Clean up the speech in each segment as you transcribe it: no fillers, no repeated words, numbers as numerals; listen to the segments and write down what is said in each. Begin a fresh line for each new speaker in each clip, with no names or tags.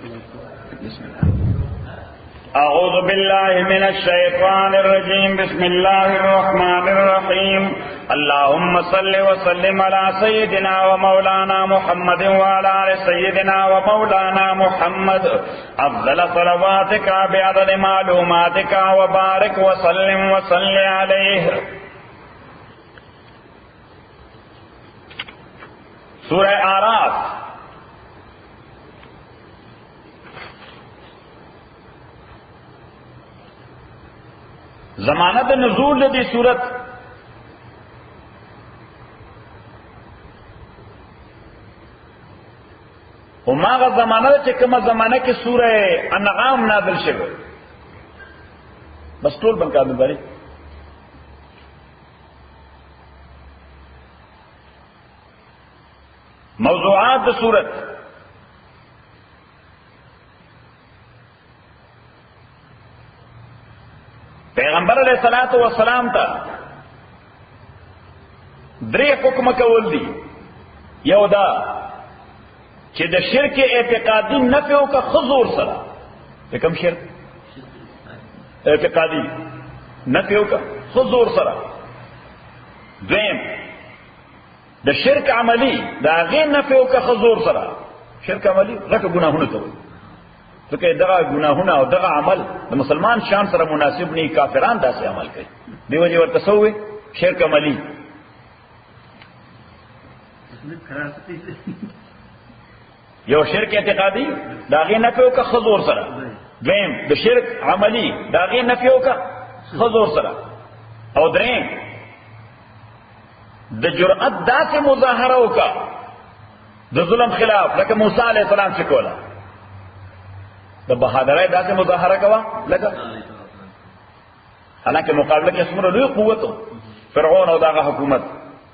بسم الله. أعوذ بالله من الشيطان الرجيم. بسم الله الرحمن الرحيم. اللهم صل وسلم على سيدنا ومولانا محمد وعلى آل سيدنا ومولانا محمد أفضل صلواتك بعدد معلوماتك وبارك وسلم وصل عليه. سورہ آراف زمانت نزول دی صورت وماغه زمانه چې کومه زمانه کې سوره انعام نازل شوه بس ټول بنکا دبري موضوعات د صورت پیغمبر علیہ الصلوۃ والسلام ته درې حکم کول دي. یو دا چې د شرک اعتقادي نفي او کا حضور سره د کوم شرک اعتقادي نفي او کا حضور سره. دویم د شرک عملی دا غیر نفي او کا حضور سره. شرک عملی لکه ګناهونه کوي ځکه دغه ګناهونه او دغه عمل د مسلمان شان سره مناسب نه. کافران داسې عمل کوي دیو جی ورته سوې شرک عملی. یو شرک اعتقادي دا غیر نفي او کا حضور سره. دویم د شرک عملی دا غیر نفي او کا حضور سره. او دریم د جرأت داسې مظاهره وکا د ظلم خلاف لکه موسی علیہ السلام چې کوله. د بهادرۍ داسې مظاهره کوا لکه حالانکه مقابله کې څومره لوی قوت فرعون او دغه حکومت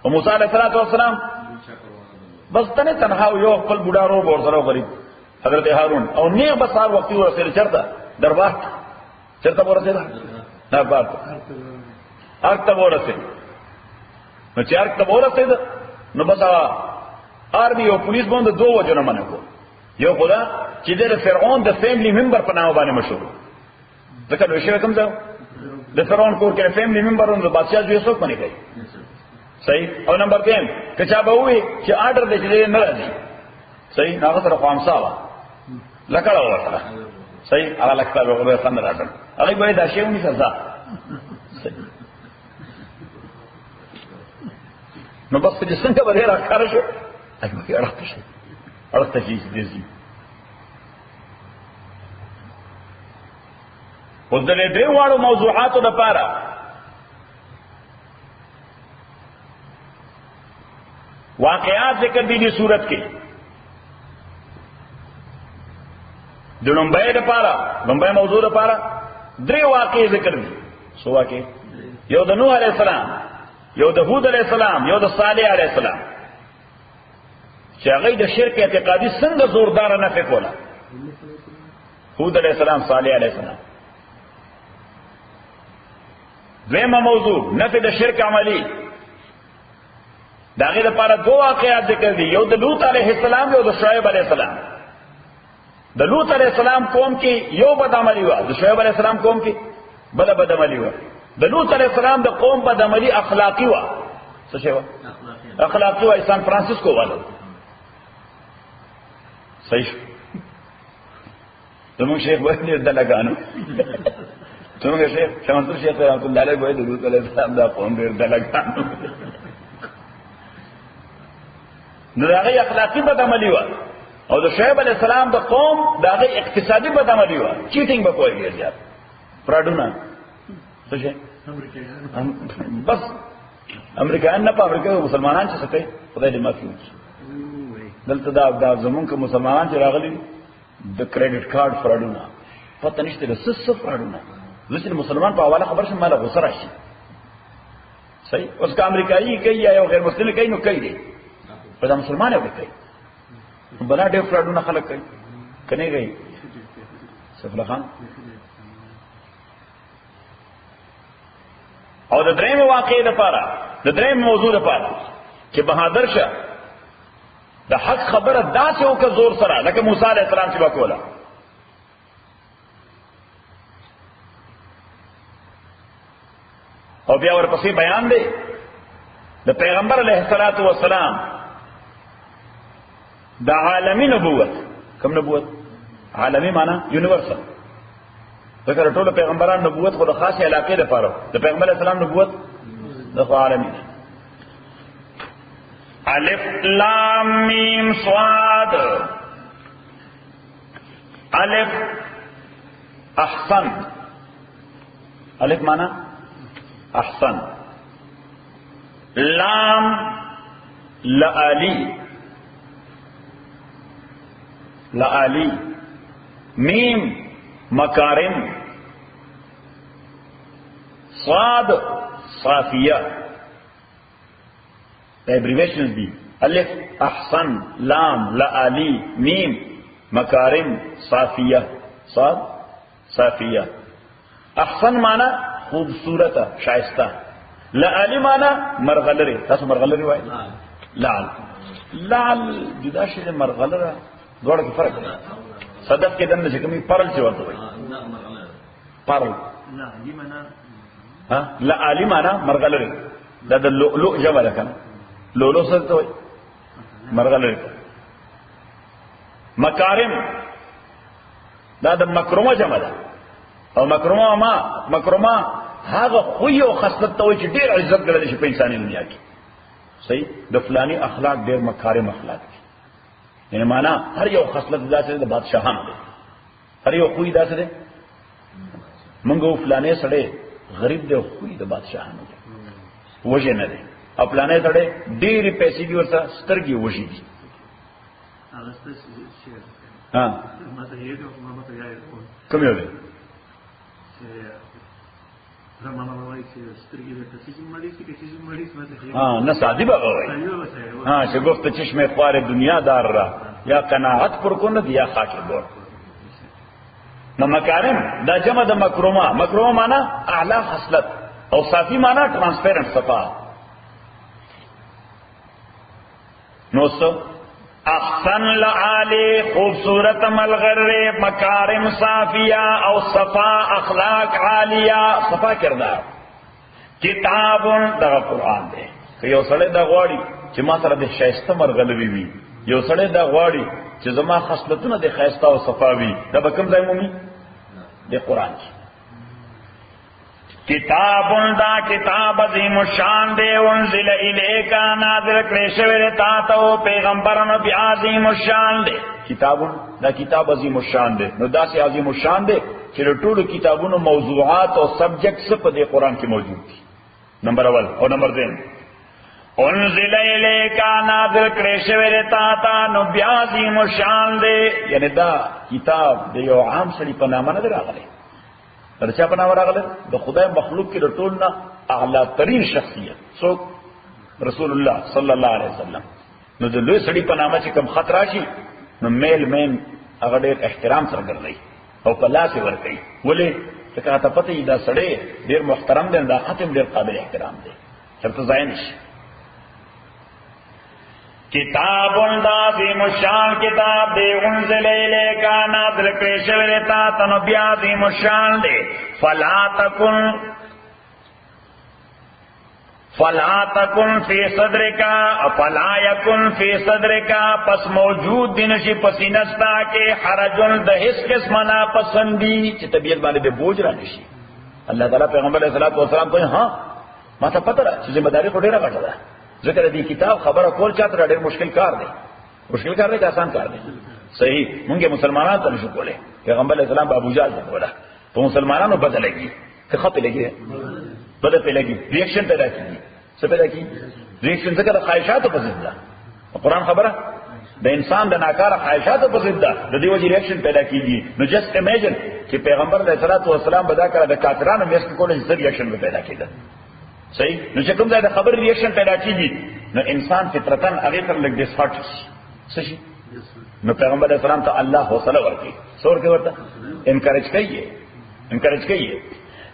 او موسی علیہ السلام بس تنها یو خپل بوډا رو ور سره غریب حضرت هارون او نیغ بسار وختي ورسره چرته دربار چرته ورسره دربار ارته ورسره نو چې ارته ورسره نو بس آرمی او پولیس باندې دوه وجونه منکو. یو خدا چې د فرعون د فیملی ممبر په نامه باندې مشهور ځکه نو شی کوم ځای د فرعون کور کې فیملی ممبرونو د بادشاہ جوړ څوک باندې کوي. صحیح. او نمبر 3 کچا به وي چې آرډر دې چې نه راځي. صحیح. هغه سره خامسا وا لکړه وره. صحیح. هغه لکړه وره څنګه راځي هغه به دا شی ونی سزا. نو بس چې څنګه به راکاره شو هغه کې راځي شي ارته شي دې اوس د دې واړو موضوعاتو لپاره واقعات ذکر دي دي صورت کې. د لومبای لپاره لومبای موضوع لپاره درې واقع ذکر دي. سو واقع یو د نوح علیہ السلام، یو د هود علیہ السلام، یو د صالح علیہ السلام چې هغه د شرک اعتقادي څنګه زوردار نه فکوله. هود علیہ السلام، صالح علیہ السلام. دویمه موضوع نفي د شرک عملی. دا غیر لپاره دو واقعات ذکر دي. یو د لوط علیہ السلام، یو د شعیب علیہ السلام. د لوط علیہ السلام قوم کې یو بد عملی و، د شعیب علیہ السلام قوم کې بل بد عملی و. د لوط علیہ السلام د قوم بد عملی اخلاقی و. څه شی و؟ اخلاقی و. سان فرانسیسکو والو. صحیح. زمون شیخ وایي د لګانو څنګه شیخ شمنتر شیخ رحمت الله علیه وایي د لوط علیہ السلام دا قوم ډیر د لګانو. نو هغه اخلاقی بد عملی و. او د شعیب علیہ السلام د قوم دا هغه اقتصادي بد عملی و. چیټینګ به کوي ډیر زیات. فراډونه څه شي بس امریکایان نه په امریکا مسلمانان چې څه کوي خدای دې معافي وکړي. دلته دا زمونږ که مسلمانان چې راغلي د کریډټ کارت فراډونه پته نشته د څه فراډونه. زه چې مسلمان په حواله خبر شم مالا غوسه راشي. صحیح. اوس که امریکایي کوي یا یو غیر مسلم کوي نو کوي دی په دا مسلمان یې کوي. بلا ډېر فراډونه خلک کوي کنه کوي. سفلا خان او د درېم واقعې لپاره د درېم موضوع لپاره چې بهادر شه د حق خبره داسې وکړه زور سره لکه موسی علیہ السلام چې وکوله او بیا ورپسې بیان دی د پیغمبر علیه الصلاۃ والسلام د عالمی نبوت. کوم نبوت؟ عالمی معنی یونیورسل. ځکه ټول پیغمبران نبوت خو د خاصه علاقې لپاره، د پیغمبر علیه السلام نبوت د عالمی. الف لام میم صاد. الف احسن، الف معنی احسن. لام لعلی، لعلی. میم مکارم. صاد صافیہ. ایبریویشنز دی. الف احسن، لام لعلی، میم مکارم، صافیہ. صاد صافیہ. احسن معنی خوبصورت شائستہ. لعلی معنی مرغلره. تاسو مرغلره وایي؟ لعل. لعل جدا شي د مرغلره دوړه کې فرق دی. صدف کې دنه چې کومي پرل چې ورته وایي پرل. لعلی معنی ها لعلی معنی مرغلره. دا د لؤلؤ جمع ده کنه. لؤلؤ څه ته وایي؟ مرغلره. مکارم دا د مکرمه جمع ده. او مکرمه هغه خو یو خصلت ته وایي چې ډېر عزت ګڼل شي په انساني دنیا کې. صحیح. د فلانی اخلاق ډېر مکارم اخلاق دي. یعنی معنا هر یو خصلت داسې د بادشاہانو دی، هر یو خوی داسې دی. منګو فلانه سړی غریب دی، خوی د بادشاہانو دی، وجه نه دی. او فلانه سړی ډېرې پیسې دي، ورته سترګې وجې دي. ها کوم یو دی؟ نه سادی بابا وای چې گفت چشم خوار دنیا دار را یا قناعت پر کند یا خاک بور. نو مکارم دا جمع د مکرمه. مکرمه معنی اعلی خصلت، او صافی معنی ټرانسپیرنٹ صفا. نو احسن لعالی خوبصورت ملغر، مکارم صافیہ او صفا اخلاق عالیہ، صفا کردار. کتاب دا قرآن دے کہ یو سڑے دا غواړي چې ما سره د شایسته مرغلوي وي، یو سڑے دا غواړي چې زما خصلتونه د خایسته او صفا وي، دا به کوم ځای مومي؟ د قرآن کې. کتاب دا کتاب عظیم الشان دے، انزل الیکا نازل کړی شوی دی تا ته پیغمبرانو بیا عظیم الشان دے. کتاب دا کتاب عظیم الشان دے. نو داسې عظیم الشان دے چې ټولو کتابونو موضوعات او سبجیکټس په دې قرآن کې موجود دي. نمبر اول. او نمبر دین انزل الیکا نازل کړی شوی دی تا ته نو بیا عظیم الشان دے. یعنی دا کتاب د یو عام سړي په نامه نه راغلی، د چا په نامه راغلی؟ د خدای مخلوق کې د ټول نه اعلی ترین شخصیت څوک؟ رسول الله صلی الله علیه وسلم. نو د لوی سړي په نامه چې کوم خط راشي نو میل مین هغه ډېر احترام سره ګرځي او په لاس یې ورکوي. ولې؟ ځکه ته پته یې دا سړی ډېر محترم دی، دا خط هم ډېر قابل احترام دی، چېرته ځای نشي. کتاب عظیم الشان کتاب دے، انزل الیکا نازل کړی شوی دی تا ته نو بیا عظیم الشان دی. فلا تکن فی صدرک، فلا یکن فی صدرک، پس موجود دی نشي پسینستا کې حرجن د هیڅ قسم نه پسندی چې طبیعت باندې به بوج را نشي. الله تعالی پیغمبر علیه الصلاۃ والسلام ته ها ما ته پته را چې ذمہ داری خو ډیره غټه ده. ذکر دی کتاب خبره کول چاته ډېر مشکل کار دی. مشکل کار دی که آسان کار دی؟ صحیح. مونږه مسلمانانو ته نشو کولای. پیغمبر علیہ السلام ابو جهل ته کوله. په مسلمانانو بدل لګي، که خپل لګي، بدل په لګي، ریاکشن پیدا کیږي. څه پیدا کیږي؟ ریاکشن څنګه د خواهشاتو په ضد ده. قرآن خبره د انسان د ناکاره خواهشاتو په ضد ده، د دې وجې ریاکشن پیدا کیږي. نو جست امیجن چې پیغمبر علیہ الصلوۃ والسلام به دا کړه د کافرانو میس کې کوله چې ریاکشن به پیدا کیږي. صحیح. نو چې کوم ځای د خبر ریاکشن پیدا کیږي نو انسان فطرتن هغه تر لګ ډیس هارټ شي. نو پیغمبر علیہ السلام ته الله حوصله ورکړي، څور کې ورته انکریج کوي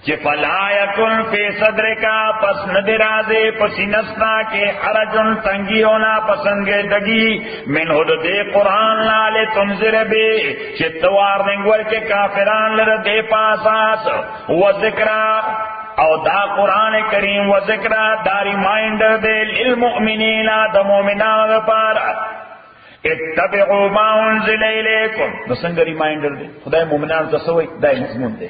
چې فلا یکن فی صدرک، پس ندرازه پسینستا کې حرجن تنگی ہونا پسندګه دگی من هو دې قران لاله تنذر به چې توار نګور کې کافران لره دې پاساس و ذکر او دا قرآن کریم و ذکر دا ریمائنڈر دے للمؤمنین دا مومنان دا پارا اتبعوا ما انزل الیکم دا سنگ ریمائنڈر دے خدای مومنان تصوی دا مضمون دے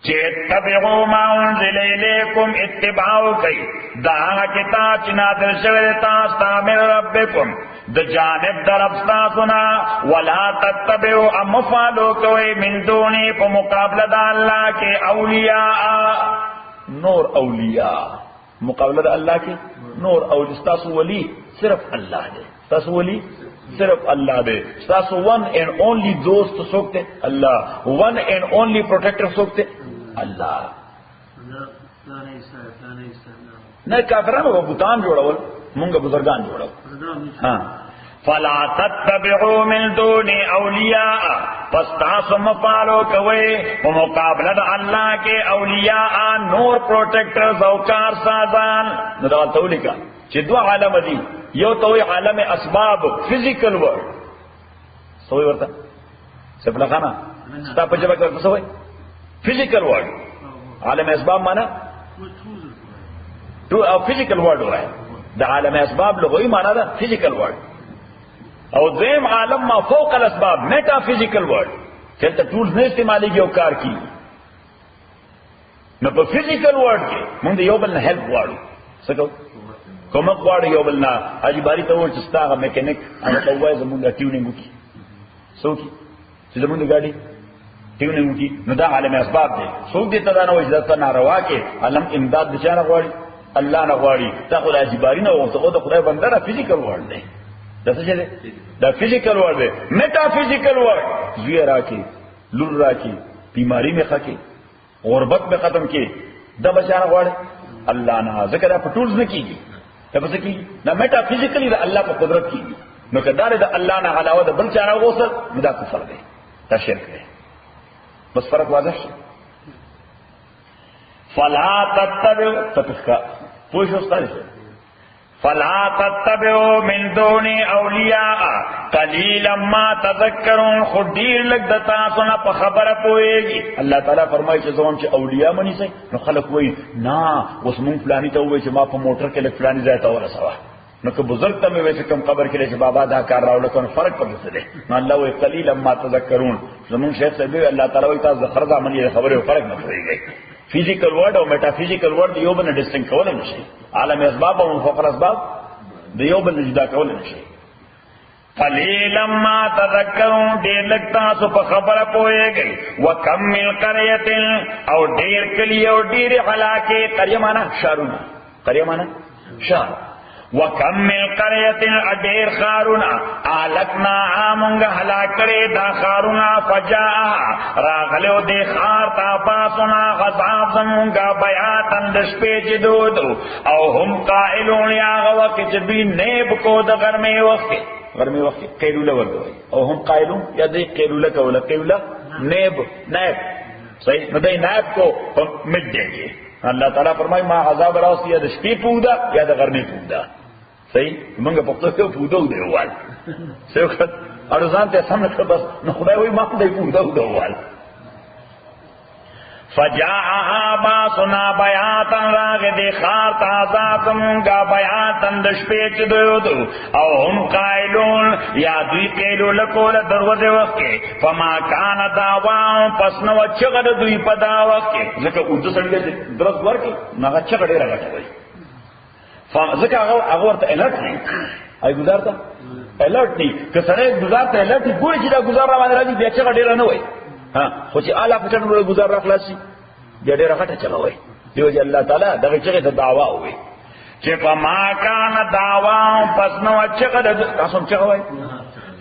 چه اتبعوا ما انزل الیکم اتباعو کئی دا آغا کتاب چی نادر شوید تاستا من ربکم دا جانب در ابستاسونا ولا تتبعوا امفالو کوئی من دونی پا مقابل دا اللہ کے اولیاء نور اولیاء مقابل دا اللہ کے نور اولیاء ستاسو ولی صرف اللہ دے ستاسو ولی صرف اللہ دے ستاسو ون اینڈ اونلی دوست سوکتے اللہ ون اینڈ اونلی پروٹیکٹر سوکتے اللہ نہ کافرانو کو بوتان جوڑاول مونگا بزرگان جوڑاول ہاں فلا تتبعوا من دون اولیاء پس تاسو مفالو کوئے ومقابلت اللہ کے اولیاء نور پروٹیکٹرز او کار سازان ندوال تولی کا چی دو عالم دی یو توی عالم اسباب فزیکل ورد سوئی ورطا سپلا خانا ستا پجبہ کرتا سوئی فزیکل ورد عالم اسباب مانا فزیکل ورد ہوا ہے دا عالم اسباب لغوی مانا دا فزیکل ورد او دویم عالم ما فوق الاسباب میٹا فزیکل ورد چلتا ٹولز نے استعمالی کی اوکار کی نو پا فزیکل ورد کے مند یو بلنا ہیلپ وارو سکو کمک وارو یو بلنا آجی باری تاور چستا آگا میکینک آگا تاوائی زمونگا ٹیوننگو کی سو کی چی زمونگا گاڑی ٹیوننگو کی نو دا عالم اسباب دے سوک دیتا دا نو اجدتا ناروا کے علم امداد دچا نغواری اللہ نغواری تا خدا آجی باری نو تا خدا خدای بندر فزیکل ورد دے دا سچے دے دا فزیکل ورد دے میٹا فزیکل ورد زوی راکی لور راکی بیماری میں خاکی غربت میں ختم کی دا بچانا غوارے اللہ نہ ذکر آپ ٹولز نہ کی گی دا بس کی نہ میٹا فزیکلی دا اللہ پر قدرت کی گی نو کدار دا اللہ نہ علاوہ دا بل چانا غوصر مدا کفر دے دا شرک دے بس فرق واضح شے فلا تتبعوا تتخا پوش استاد سے فلا تتبعوا من دون اولیاء قلیلا ما تذکرون خود دیر لگ دتا سنا پا خبر پوئے گی اللہ تعالیٰ فرمائی چھے زمان چھے اولیاء منی سے نو خلق وئی نا اس مون فلانی تا ہوئی چھے ما پا موٹر کے لگ فلانی زیادہ والا سوا نو کہ بزرگ تا میں ویسے کم قبر کے لئے چھے بابا دا کار راو لکن فرق پر سے دے نو اللہ وئی قلیلا ما تذکرون زمان شیخ سے بھی اللہ تعالیٰ وئی تا زخرزہ منی خبر فرق نہ پڑی گئی فزیکل ورڈ اور میٹا فزیکل ورڈ یو بل ڈسٹنکٹ کول نشي عالم اسباب او فوق الاسباب د یو بل جدا کول نشي قلیلا ما تذکرون دیر لگتا سو پا خبر پوئے گئی وکم من قریت او دیر کلی او دیر حلاکے قریہ مانا شارونا قریہ مانا شار وکم من قریت ادیر خارونا آلکنا آمونگا حلاکرے دا خارونا فجاء راغلو دے خار تا پاسونا غزاب زمونگا بیاتن دشپیچ دودو او ہم قائلون یا غوک جدوی نیب کو دا غرمی وقت قیلولہ ورگوئی او ہم قائلون یا دے قیلولہ کولا قیلولہ نیب صحیح ندائی نیب کو مٹ دیں گے اللہ تعالیٰ فرمائی ما عذاب راوسی یا دشپی پودا یا دا غرمی پودا صحیح منگا پختو کیوں پودو دے ہوال صحیح وقت ارزان تے سمت بس نخدای ہوئی ماں دے پودو دے ہوال فجاءها باسنا بیاتن راغ دے خار تازات منگا بیاتن دشپیچ دو او ہم قائلون یا دوی قیلو لکول دروز وقت فما کان داوان پسنو چغد دوی پا دا وقت ذکر اردو سنگے درست ورکی ناغا چغدے رگا چوئی ذکر اغورتا الرٹ نہیں آئی گزارتا الرٹ نہیں کہ سڑے گزارتا الرٹ نہیں پوری چیزا گزار رہا مانے راجی بیا چغدے رہا نوئی ہاں خوچی آلہ پچھن روڑے گزار رہا خلاصی بیا دیر خطا چلا ہوئی دیو جی اللہ تعالیٰ دغی چغی تا دعویٰ ہوئی چی فما کان دعویٰ پسنو چغد قاسم چغ ہوئی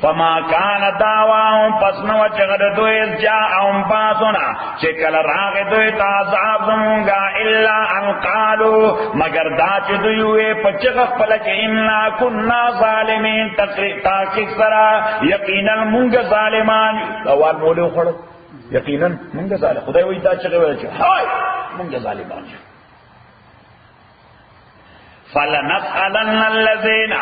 فما کان دعویٰ پسنو چغد دویز جاءهم پاسونا چی کل راغ دوی تازاب زمونگا الا ان قالو مگر دا چی دویوے پچغخ پلک انا کننا ظالمین تاکیق سرا یقینا منگ ظالمان اوال مولیو خڑ یقینا منگ ظالم خدای وی دا چغی ویل چی ہائی منگ ظالمان فلنسألن الذين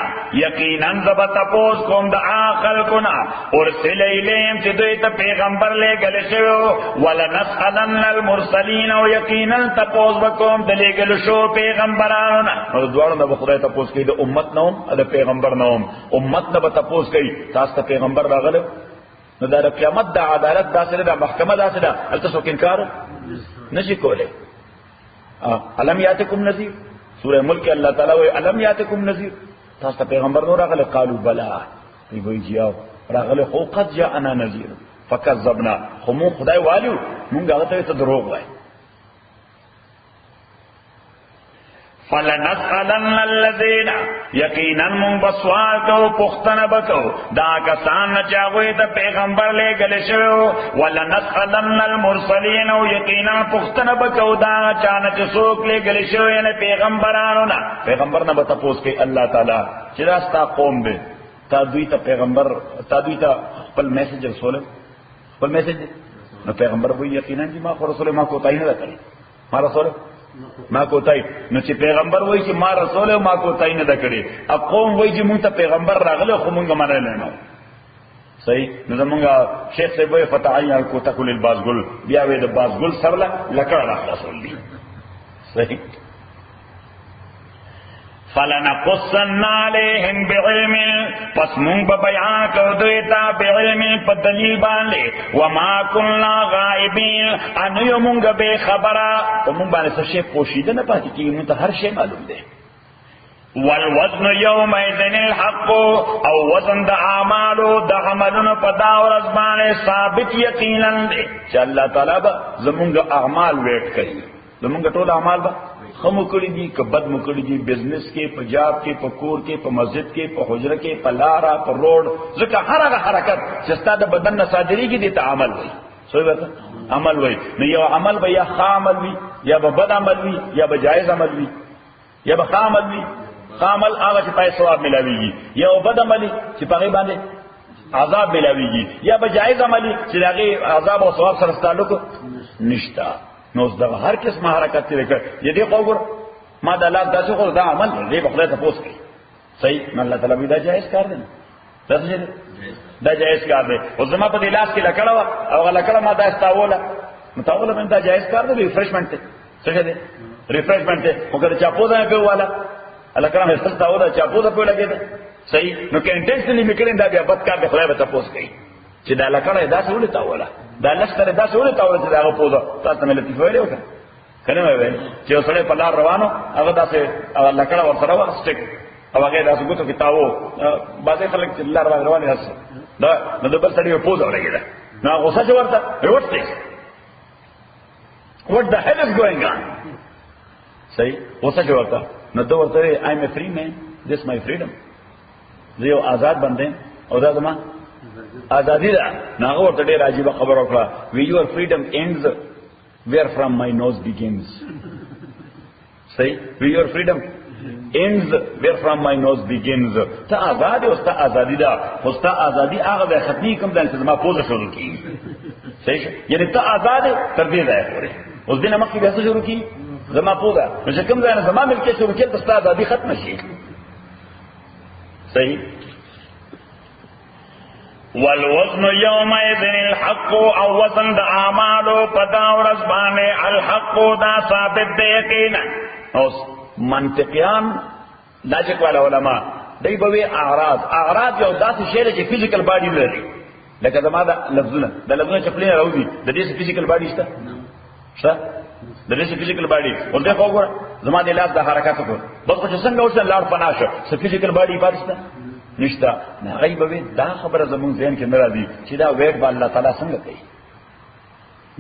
یقینا زب تپوس کوم د عقل کنا ارسل الیهم چې دوی ته پیغمبر لېږل شوی ولنسألن المرسلین او یقینا تپوس وکوم د لېږل شو پیغمبرانو نه نو دواړو نه خدای تپوس کوي د امت نوم د پیغمبر نوم امت نه تپوس کوي تاسو ته پیغمبر راغله نو د قیامت د عدالت داسره د محکمه داسره الته څوک انکار نشي کوله الم یاتکم نذیر سورہ ملک اللہ تعالیٰ وی علم یاتکم نذیر تاستا پیغمبر نو راغلے قالو بلا وی جیاو راغلے خو قد جاءنا نذیر فکذبنا خمون خدای والیو مونږ هغه ته دروغ وای فلنسألن الذین یقینا من بسوال کو پختنه بکو دا کسان چاغوی ته پیغمبر لېږل شوی ولنسألن المرسلین او یقینا پختنه بکو دا چانه چې څوک لېږل شوی نه پیغمبرانو نه پیغمبر نه به تپوس کوي الله تعالی چې راستا قوم به تا دوی ته پیغمبر تا دوی ته خپل میسج رسول خپل میسج نو پیغمبر وایي یقینا چې ما خو رسول ما کوتای نه کړی ما رسول ما کوتای نو چې پیغمبر وای چې ما رسول ما کوتای نه دکړي اب قوم وای چې مونږ ته پیغمبر راغله خو مونږ منل نه صحیح نو زمونږ شیخ صاحب وای فتحای الکوتکل البازګل بیا وې د بازګل سرله لکړه رسول دی صحیح فلنقصن علیہم بعلم پس مونږ به بیان کو دوی ته بعلم په دلیل باندې وما كنا غائبین ان یومږ به خبره په مونږ باندې څه شی پوشیده نه پاتې کیږي مونږ ته هر شی معلوم دی والوزن یومئذ الحق او وزن د اعمالو د عملونو په دا ورځ باندې ثابت یقینا دی چې الله تعالی به زمونږ اعمال ویټ کوي زمونږ ټول اعمال به خمو کړی دي که بد مو کړی دي بزنس کې په جاب کې په کور کې په مسجد کې په حجره کې په لارا په روډ ځکه هر هغه حرکت چې ستاسو د بدن نه صادریږي دي ته عمل وي څه وایي عمل وي نو یو عمل به یا ښه عمل وي یا به بد عمل وي یا به جایز عمل وي یا به ښه عمل وي ښه عمل هغه چې پای ثواب ملاويږي یا بد عمل چې په باندې عذاب ملاويږي یا به جایز عمل چې هغه عذاب او ثواب سره تعلق نشته نو دغه هر قسم حرکت لري دې قوګر ما د الله داسې خو دا عمل دې په خدای ته پوس کوي صحیح نه الله تعالی دا جائز کار دی دا جائز کار دی او زما په لاس کې لکړه او لکړه ما دا استاوله متاوله من دا جائز کار دی ریفریشمنت څه دی ریفریشمنت او کله چا پودا په والا لکړه مې استاوله چا پودا په لګیدا صحیح نو کې انټنشنلی میکړین دا بیا بد کار دی خدای ته پوس کوي چې دا لکړه دا څه ولې تاوله دا لشتره دا څه ولې تاوله چې دا پودا تاسو مې لطیف ویلو کنه مې چې سره په لار روانو هغه داسې لکړه ورسره و سټیک او هغه داسې ګوتو کې تاو بعضې خلک چې لار روانې هڅه دا نو د بل سړي په پوزه ولګېده نو هغه غوسه چې ورته وټ دی what the hell is going on صحیح غوسه چې ورته نو دا ورته I'm a free man this my freedom زه یو آزاد بندم او دا زما ازادي ده نو هغه ورته ډېر عجیبه خبره وکړه your freedom ends where from my nose begins say your freedom ends where from my nose begins تا آزاد او تا آزادی دا او تا آزادی هغه د ختمي کوم د انتظام پوزه شروع کی صحیح یعنی تا آزاد تر دې ځای پورې اوس دینه مخکې بیا شروع کی زما پوزه چې کوم ځای نه زما ملک شروع کړي ته تا آزادی ختم شي صحیح والوزن یومئذ الحق او وزن د اعمالو په دا ورځ باندې الحق دا ثابت دی یقینا اوس منطقيان لاجک والا علماء دای به اعراض یو داسې شی چې فزیکل باډي لري لکه زما د لفظونه چې خپل راوځي د دې فزیکل باډي شته د دې فزیکل باډي ولته وګوره زما د لاس د حرکت کو بس چې څنګه اوس لاړ پناشه څه فزیکل باډي پاتشته نشتا نه غیبوي دا خبره زمون ذهن کې نه راځي چې دا ویټ به الله تعالی څنګه کوي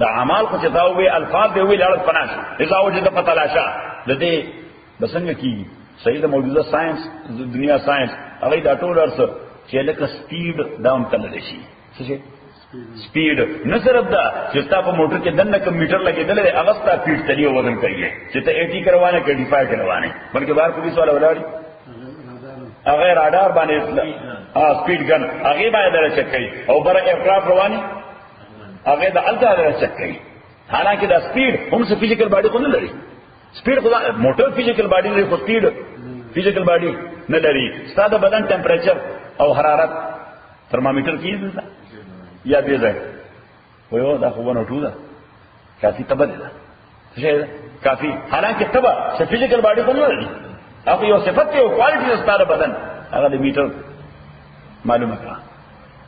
دا اعمال خو چې دا وی الفاظ دی وی لاړ پناشه اذا وجد فتلاشا د دې بسنګ کیږي صحیح د موجوده ساينس د دنیا ساينس هغه دا ټول ارسه چې لکه سپیډ دام تلل شي څه سپیډ نه صرف دا چې تاسو په موټر کې دنه کمپیوټر لګیدل دی هغه ستا سپیډ تلی وزن کوي چې ته 80 کروانه کې 85 کروانه بلکې بار پولیس والا ولاړی هغه رادار باندې سپیډ ګن هغه باندې چک کوي او بر ایرکرافټ رواني هغه د الته چک کوي حالانکه دا سپیډ هم څه فزیکل باډي کو نه لري سپیډ خو موټر فزیکل باډي لري خو سپیډ فزیکل باډي نه لري. ستا د بدن ټمپریچر او حرارت ترمامیټر کیږي یا دې ځای وایو دا خو ونه ټو ده کافي تبه ده څه کافي، حالانکه تبه چې فزیکل باډي په نه لري هغه یو صفت او کوالټي ستاره بدن هغه د میټر معلومه کړه.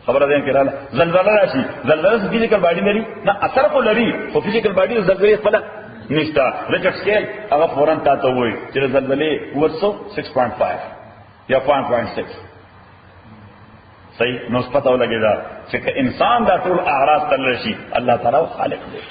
خبره ده کې رااله زلزلہ راشي، زلزلہ فزیکل باډي لري نه اثر کو لري، خو فزیکل باډي زلزلې خپل نشته. ریچارډ سکیل هغه فورن تاسو وایي چې زلزلې ورسو 6.5 یا 5.6 صحیح نو پته ولګیدا چې انسان دا ټول اعراض تل شي الله تعالی خالق دی.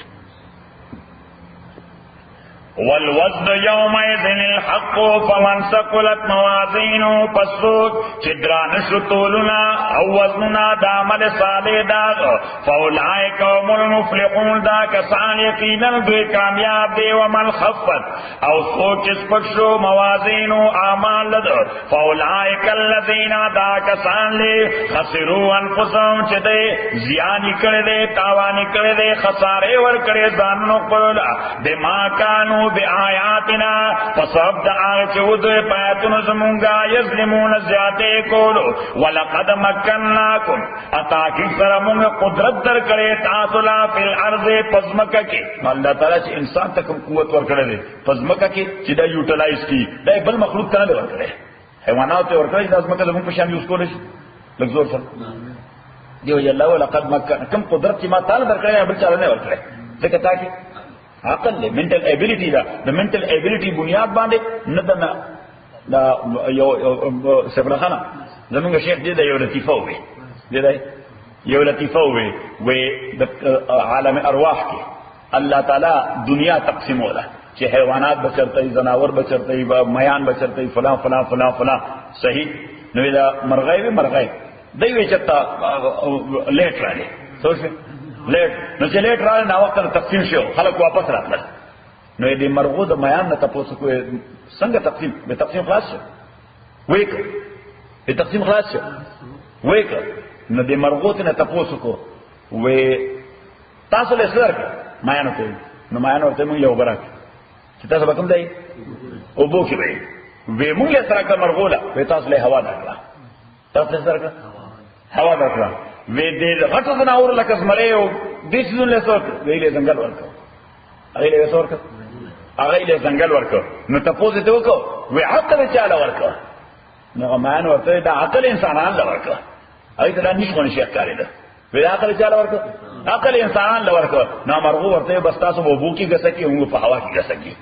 والوزن يومئذ الحق فمن ثقلت موازينه فسوق چدران شتولنا او وزننا دامل صالح دا فاولئك هم المفلحون دا کسان یقینا دوی کامیاب دی. ومن خفت او سوچ سپکشو موازینو اعمال لد فاولئك الذين دا کسان لی خسروا انفسهم چه دی زیانی کرده تاوانی کرده خساره ور کرده ځانونو خپل بما كانوا بآیاتنا فسبب دا آغا چود پیاتون زمونگا یظلمون زیادے کولو ولقد مکناکم اتاکی سرمونگ قدرت در کرے تاسولا فی الارض پزمکا کی. اللہ تعالیٰ چی انسان تکم قوت ور کرے دے پزمکا کی چی دا یوٹلائز کی دا بل مخلوق تنہ دے ور کرے حیوانات ور کرے دا ازمکا زمونگ پشان یوز کولے شی لگزور سر دیو جی اللہ ولقد مکناکم قدرت چی ما تعالیٰ در کرے بل چالنے ور کرے دکتا کی عقل له منټل ایبیلیټی دا د منټل ایبیلیټی بنیاد باندې نه دا یو سفرخانه زمونږ شیخ دې دا یو لطیفه وي دې یو لطیفه وي د عالم ارواح کې الله تعالی دنیا تقسیموله چې حیوانات بچرته زناور بچرته میان بچرته فلان فلان فلان فلان صحیح نو دا مرغۍ دی وی چتا لیټ راځي سوچ لیٹ نو چې لیٹ راځي نو وخت تقسیم شو خلک واپس راتلل نو دې مرغو د میان نه تاسو کو څنګه تقسیم به تقسیم خلاص شو وېک دې تقسیم خلاص شو وېک نو دې مرغو ته تاسو کو وې تاسو له سره میان ته نو میان ورته مونږ یو برک چې تاسو کوم دی او بو کې وې مونږ له سره مرغوله وې تاسو له هوا درکړه تاسو سره هوا درکړه وی دې غټو زناور لکه زمری او دې څه له څوک ویلې ځنګل ورکو هغه له څورک هغه له ځنګل ورکو نو تاسو ته وکړو وی عقل چاله ورکو نو مان ورته دا عقل انسانان له ورکو هغه ته نشو نشي ښکارې ده وی عقل چاله ورکو عقل انسانان له ورکو نو مرغو ورته بس تاسو وو کې غسکی او په هوا کې غسکی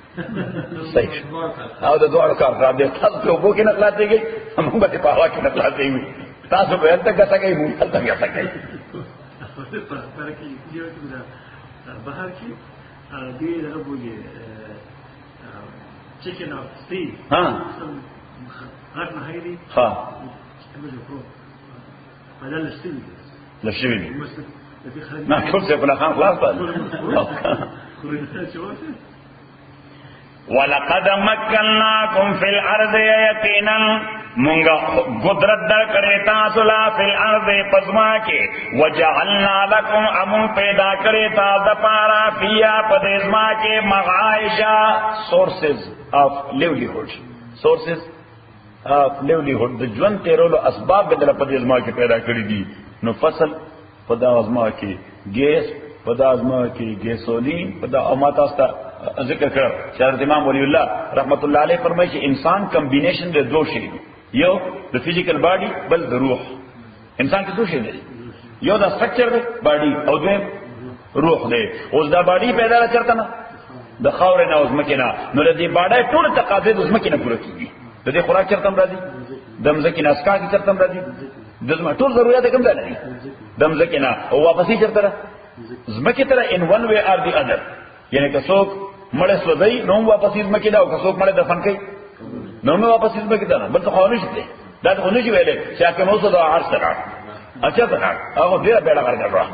صحیح او د دوه کار دې تاسو وو کې نه خلاصيږي موږ به په هوا کې نه خلاصيږي تاسو به تک غسکی مو تل تک غسکی
پر کې یو څه بهر کې دې ربوږي chicken of sea غټ نه هېدي بدل الشوي
للشوي ما كنت في الخان خلاص ولقد مكناكم في الارض يقينا مونږه قدرت در کړې تاسو لا فی الارض پزما کې وجعلنا لكم امون پیدا کړې تاسو پارا فیا پدېسما کې مغایشا سورسز اف لیولیهود سورسز اف لیولیهود د ژوند تیرولو اسباب بدل پدېسما کې پیدا کړې دي نو فصل پداسما کې ګیس پداسما کې ګیسولین پدا اماتا ستا ذکر کړ حضرت امام ولی الله رحمت الله علیه فرمایي چې انسان کمبینیشن د دوه شی یو د فزیکل باډي بل د روح انسان کې څه شي دی یو د سټرکچر دی باډي او دویم روح دی اوس دا باډي پیدا چرته نه د خاور نه اوس مکینا نو د دې باډي ټول تقاضا د اوس مکینا پوره کیږي د دې خوراک چرته راځي د مزکینا اسکا کی چرته راځي د ټول ضرورت کوم دی د مزکینا او واپسې چرته زمکه تر ان ون وی ار دی اذر یعنی که څوک مړ سوځي نو واپسې زمکه دا او که څوک مړ دفن کوي نو واپس زمکه دا بل څه خو نه شته دا خو نه ویلې چې کوم اوسه دا عرش تراټ اچھا تراټ هغه ډیر بیره ورکړه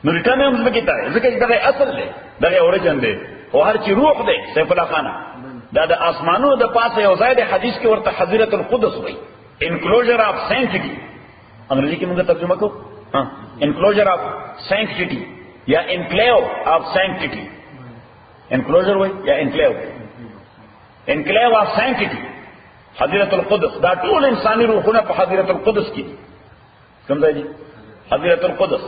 نو ریټن هم زمکه ته ځکه دا اصل دی دا اورجن دی او هر چې روح دی سیف الله خان دا د اسمانونو د پاسه یو ځای د حدیث کې ورته حضرت القدس وایي انکلوجر اف سینکټی انګریزي کې موږ ترجمه کوو انکلوجر اف سینکټی یا انکلیو اف سینکټی انکلوجر وایي یا انکلیو اف سینکټی حضرت القدس دا ټول انساني روحونه په حضرت القدس کې کوم ځای دي؟ حضرت القدس.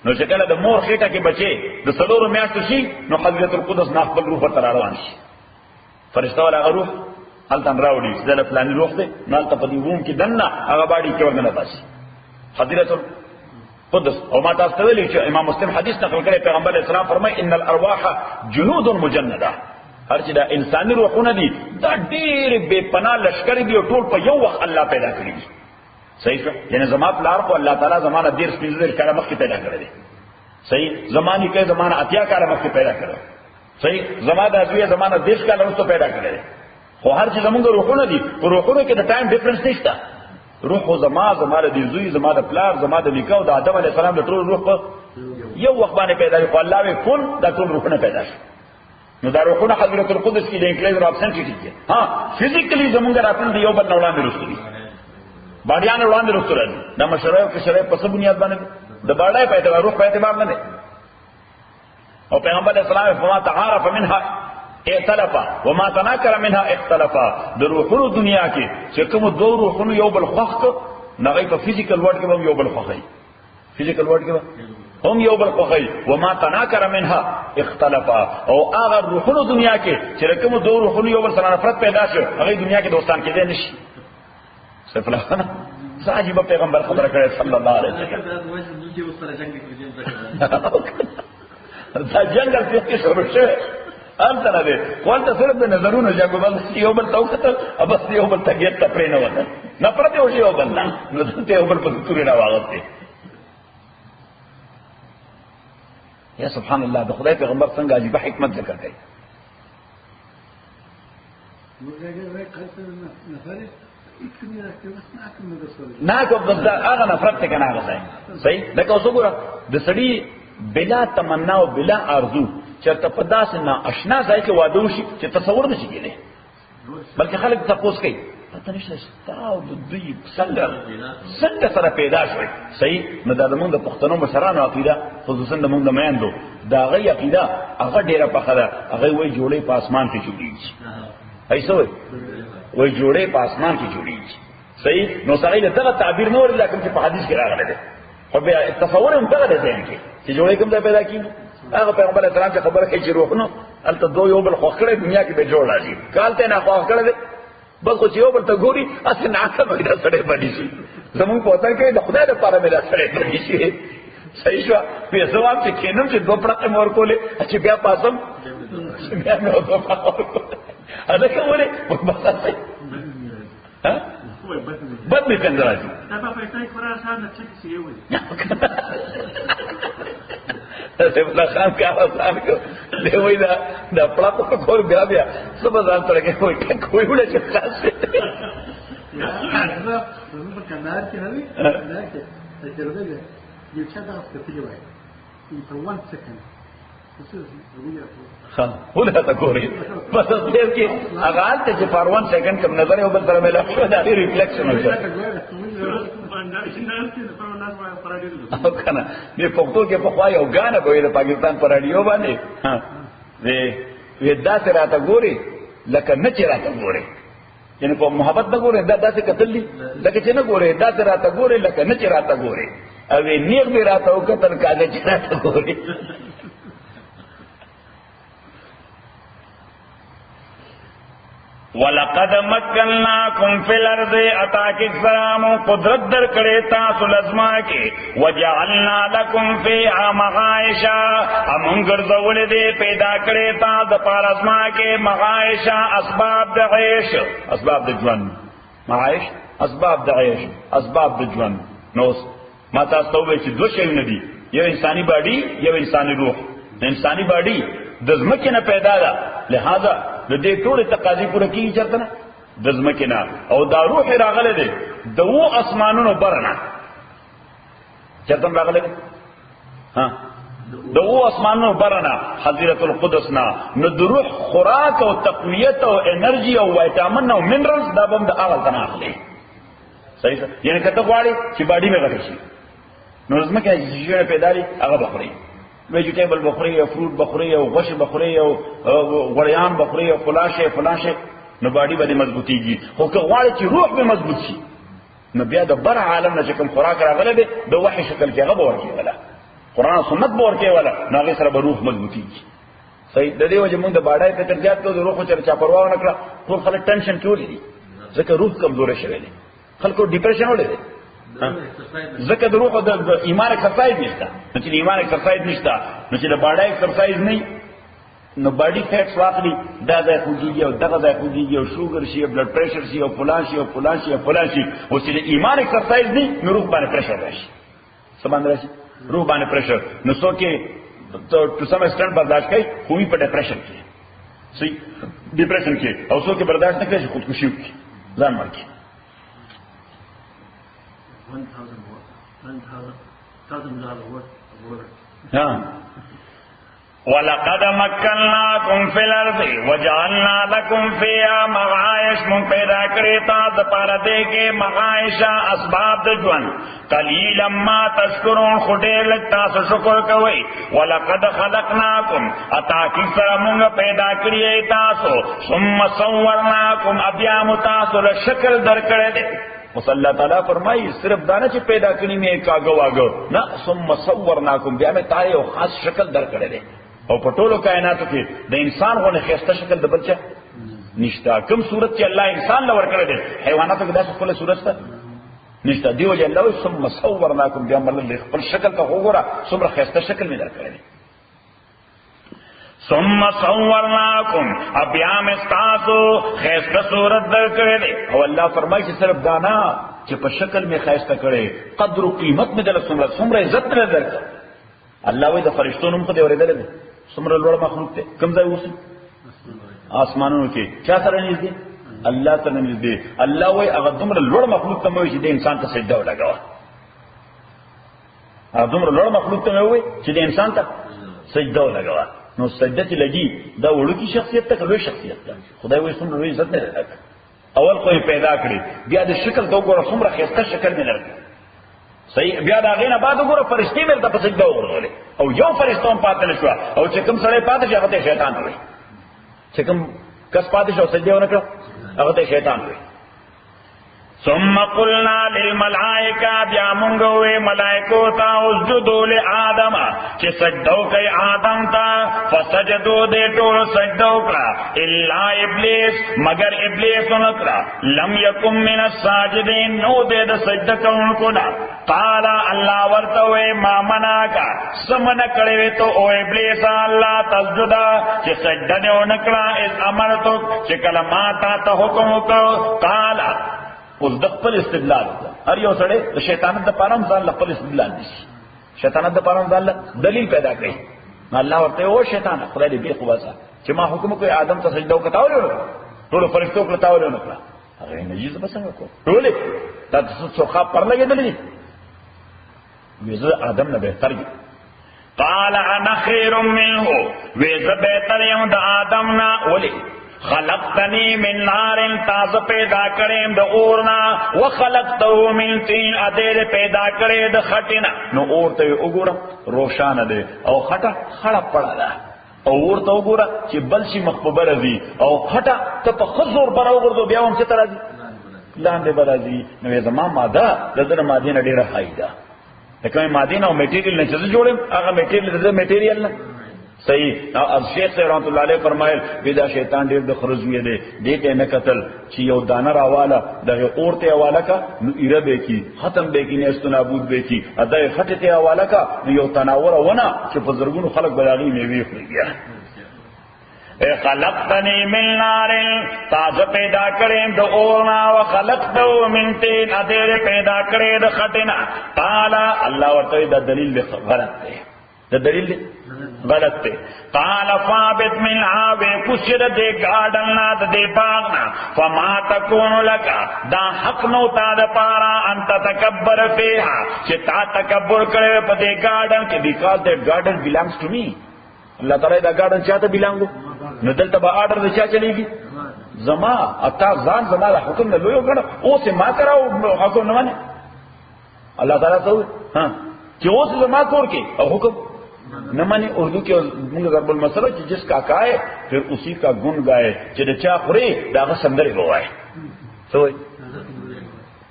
نو چې کله د مور خېټه کې بچي د څلورو میاشتو شي نو حضرت القدس نه خپل روح ته روان شي. فرشتہ والا روح هلته راوړي چې د پلان روح دی نه ته په دې ووم کې دنه هغه باندې کې ورننه تاسي حضرت القدس. او ما تاسو ته ویلي چې امام مسلم حدیث نقل کړی پیغمبر اسلام فرمایي ان الارواح جنود مجنده. هر چې دا انساني روحونه دي دا ډېر بے پناه لشکري دي او ټول په یو وخت الله پیدا کړی دي. صحیح شو؟ یعنی زما پلار کو الله تعالی زمانہ دیر سپیزر کړه مخکې پیدا کړی دی. صحیح؟ زمانی کې زمانہ اتیا کړه مخکې پیدا کړو. صحیح؟ زما د ازویه زمانہ دیش کړه وروسته پیدا کړی دی. خو هر چې زمونږ روحونه دي په روحونو کې د ټایم ډیفرنس نشته. روح زما د دې زوی زما د پلار زما د نیکو د آدم علیه السلام د ټول روح په یو وخت باندې پیدا شي. خو الله وی کون دا ټول روحونه پیدا شي. نو دا روحونه حضرت القدس کې د انکلیز راپسن کې دي. ها فزیکلی زمونږ راتل دی یو بل وړاندې رسول دي. باډیان وړاندې رسول دي. دا مشرایو کې شرایط په څه بنیاد باندې د باډای په اعتبار روح په اعتبار نه دي. او پیغمبر اسلام فما تعارف منها ائتلفا وما تناكر منها اختلفا. د روحونو دنیا کې چې کوم دوه روحونو یو بل خوښ نه غي په فزیکل ورډ کې هم یو بل خوښي. فزیکل ورډ کې هم یو بل خوښي. وما تناكر منها اختلفا. او هغه روحونو دنیا کې چې کوم دوه روحونو یو بل سره نفرت پیدا شي هغه دنیا کې دوستان کېدای نشي. سفلانه عجیب پیغمبر خبره کړې صلی الله علیه وسلم. دا جنگل کې شروع شوه انت نه دي کومه صرف د نظرونو جنگو بل یو بل توکتل ابس یو بل تګیت تپرې نه وته نه پرته وشي یو بل نه نو ته یو بل په توري نه واغته. یا سبحان الله د خدای پیغمبر څنګه عجیب حکمت ذکر کوي. نه کو بس هغه نفرت ته کنه هغه ځای صحیح لکه اوس وګوره د سړي بلا تمنا او بلا ارزو چرته په داسې نا آشنا ځای کې واده وشي چې تصور نشي کېدای. بلکې خلک تاسو کوي پته نشته تاسو د دوی څنګه سره پیدا شوي. صحیح نو دا زموږ د پښتنو مشرانو عقیده خصوصا د موږ د میندو دا غي عقیده هغه ډیره په خره هغه وای جوړې په اسمان کې جوړیږي. ایسو وای جوړې په اسمان کې جوړیږي. صحیح نو سړی دغه تعبیر نه ورل کوم چې په حدیث کې راغلی دی. خو بیا تصور هم دغه دی کې چې جوړې کوم ځای پیدا کیږي. هغه پیغمبر اسلام چې خبره کوي چې روحونو الته دوه یو بل خوخړې دنیا کې به جوړ راځي. کالته نه خوخړې ده بس خو چې یو بل ته ګوري اصل نه عقل پیدا سره باندې شي. زمون په وطن کې د خدای لپاره مې سره باندې شي. صحیح شو. په ځواب چې کینم چې دوه پړه مور کولې چې بیا پاسم بیا نو دوه پړه ادا کوله بس ها بد می څنګه راځي
دا په پیسې قرار سره نه چې سی وي
ته بل خام کا خام کو دی وای دا پړه په کور بیا بیا سبا ځان تر کې کوئی ولا چې خاص
دا په کندهار کې نه وي دا کې تجربه ده یو څه دا ستې وای په 1 سکند
ها ولا تقولي بس دې کې اغال ته چې پر 1 سکند کوم نظر یو بل سره مله شو دا ریفلیکشن وشو او کنه دې پښتو کې په خوای او غانا کوي د پاکستان پر رادیو باندې ها دې ودا سره تا ګوري لکه نه چې راته ګوري یعنی په محبت نه ګوري دا داسې کتلې لکه چې نه ګوري دا سره راته ګوري لکه نه چې راته ګوري او نیغ به راته او کتل کاږي چې راته ګوري.
ولقد مكنناكم في الارض اتاك السلام قدرت در کړه تاسو لزما کې وجعلنا لكم فيها معايشا امون ګرځول دي پیدا کړه تاسو د پارسما کې معايشا اسباب د عيش اسباب د ژوند معايش اسباب د عيش اسباب د ژوند. نو ما تاسو ته چې دوه شی نه دي یو انساني باډي یو انساني روح. انساني باډي د ځمکې نه پیدا ده لہذا د دې ټول تقاضي پوره کیږي چرته نه د ځمکې نه او دا روح راغله دي د وو اسمانونو برنه چرته راغله دي ها د وو اسمانونو برنه حضرت القدس نه نو د روح خوراک او تقویت او انرژي او ویټامین او منرالز دا به د اول تنه اخلي. صحیح ده یعنی کته غواړي چې باډي مې غټ شي نو ځمکه چې پیدا لري هغه بخوري ویجیټیبل بخوري او فروټ بخوري او غوښه بخوري او غوړیان بخوري او فلاشه
نو باډي باندې مضبوطیږي. خو که غواړي چې روح به مضبوط شي نو بیا د بر عالم نه چې کوم خوراک راغلی دی د وحي شکل کې هغه به ورکوي ولا قرآن سنت به ورکوي ولا نو هغې سره به روح مضبوطیږي. صحیح. د دې وجه موږ د باډای فکر زیات کوو، د روح چا چاپروا ونه کړه. ټول خلک ټینشن کې ولې دي ځکه روح کمزوری شوی دی، خلکو ډیپریشن ولې دی ځکه د روح او د ایمان ایکسرسایز نشته. نو چې د ایمان ایکسرسایز نشته نو چې د باډای ایکسرسایز نه نو باډي فیټس واخلي دا ځای خوږیږي او دغه ځای خوږیږي او شوګر شي او بلډ پریشر شي او فلان شي او فلان شي او فلان شي. او چې د ایمان ایکسرسایز نه نو روح باندې پریشر راشي. څه باندې راشي؟ روح باندې پریشر. نو څوک ټو سم ایکسټنټ برداشت کوي خو په ډیپریشن کې صحیح ډیپریشن کې، او څوک برداشت نه کوي چې خودکشي وکړي ځان مړ کړي.
1,000 worth of water.
وَلَقَدْ مَكَّنَّاكُمْ فِي الْأَرْضِ وَجَعَلْنَا لَكُمْ فِيهَا مَعَائِشَ مُن پیدا کړی تاسو لپاره دې کې معاش اسباب د ژوند. قلیلا ما تشکرون، خو ډېر لږ تاسو شکر کوئ. وَلَقَدْ خَلَقْنَاكُمْ اتاکي سره موږ پیدا کړی تاسو. ثم صورناکم، بیا مو تاسو له شکل درکړی دی. اوس الله تعالی فرمایي صرف دانه چې پیدا کړی مې کاغه واغه نه، ثم صورناکم، بیا مې تاسو یو خاص شکل درکړی دی. او په ټولو کائناتو کې د انسان غوښنه خسته شکل د بلچا نشته. کوم صورت چې الله انسان لور کړی دی حیواناتو کې داسې خپل صورت ته نشته. دیو چې الله ثم صورناکم، بیا مرله خپل شکل ته وګوره څومره خسته شکل مې درکړی دی. ثم صورناکم، بیا مې تاسو خسته صورت درکړی دی. او الله فرمایي چې صرف دانا چې په شکل مې خسته کړی قدر او قیمت مې دل څومره عزت مې درکړ. الله وی د فرشتو نوم خو دې اورېدل دي څومره لوړ مخلوق دی. کوم ځای اوسي؟ آسمانونو کې. چا سره نږدې؟ الله سره نږدې. الله وی هغه دومره لوړ مخلوق ته وایي چې د انسان ته سجده ولګوه. هغه دومره لوړ مخلوق ته وایي چې د انسان ته سجده ولګوه. نو سجده چې لګي دا وړوکی شخصیت ته لوی شخصیت ته خدای وایي څومره لوی عزت نه لري. اول خو پیدا کړی، بیا د شکل ته وګوره څومره ښایسته شکل نه لري. صحیح. بیا دا غینه بعد وګوره فرشتي مې ته په سجده وغورځولې او یو فرشتو هم پاتې نشو. او چې کوم سړی پاتې شي هغه ته شیطان وایي. چې کوم کس پاتې شو سجده ونه کړ هغه ته شیطان وایي. ثم قلنا للملائکه، بیا مونږ وې ملائکو ته اسجدوا لآدم، چې سجدو کوي آدم ته. فسجدوا، دې ټول سجدو کړه، الا ابلیس، مگر ابلیس ونکړه. لم یکن من الساجدین، نو دې د سجده کوونکو نه. قال الله ورته وې ما منعکا، سمن کړې ته او ابلیس الله تسجدا، چې سجده نه ونکړه. اس امرتو، چې کله ما ته حکم وکړ. قال اوس د خپل استدلال هر یو سړی د شیطانت د پاره ځان خپل استدلال دي. شیطانت د پاره ځان دلیل پیدا کړي. الله ورته او شیطان خدای دې به خواسه چې ما حکم کوي آدم ته سجده وکړاو، ټول فرشتو کړتاو نه کړه. هغه نه یې څه څنګه کو ټول دا څه خو پر لګېدل دي. ویزه آدم نه بهتر دی. قال انا خير منه، ویزه بهتر یم د آدم نه. ولی خلقتنی من نار، تاسو پیدا کړم د اورنا. وخلقته من طين، ادې پیدا کړې د خټینا. نو اور ته وګوره روشانه ده او خټه خړه پړه ده. او اور ته وګوره چې بل شي مخببه راځي او خټه ته په خزور بر وګورځو بیا هم څه راځي لاندې برازي. نو زما ماده دغه ماده نه ډیره فائدہ. کومه ماده نه او میټیریل نه چې جوړم هغه میټیریل نه صحیح. اب شیخ صاحب رحمت الله علیه فرمایل بيدا شیطان ډیر د خرج وی دی دې ته نه قتل چې یو دانه راواله دغه اورته حواله کا نو ایره به کی ختم به کی نه استنابود به کی ادا خټه ته حواله کا یو تناور ونه چې په زرګونو خلک بلاغي میوي خوري. اے خلقتنی من نار، تاسو پیدا کړم د اورنا. وخلقته من طين، ادې پیدا کړې د خټینا. قال الله ورته دا دلیل غلط دی، دا دلیل غلط دی. قال فابت منها، وکشر دې گاډن نه دې باغنا. فما تكون لك، دا حق نو تا د پارا انت تکبر فيها، چې تا تکبر کړې په دې گاډن کې. because that garden belongs to me. الله تعالی دا گاډن چاته بلانګو؟ نو دلته به آرډر د چا چلیږي؟ زما. اتا ځان زما د حکم نه لوی وکړه اوس ما کراو حکم نه مانه. الله تعالی ته ها چې اوس زما کور کې او حکم
न मानी उर्दू के ضرب المثل कि जिसका काए फिर उसी का गुण गाए चिरचा खुरे दागा संदरे बोआए तो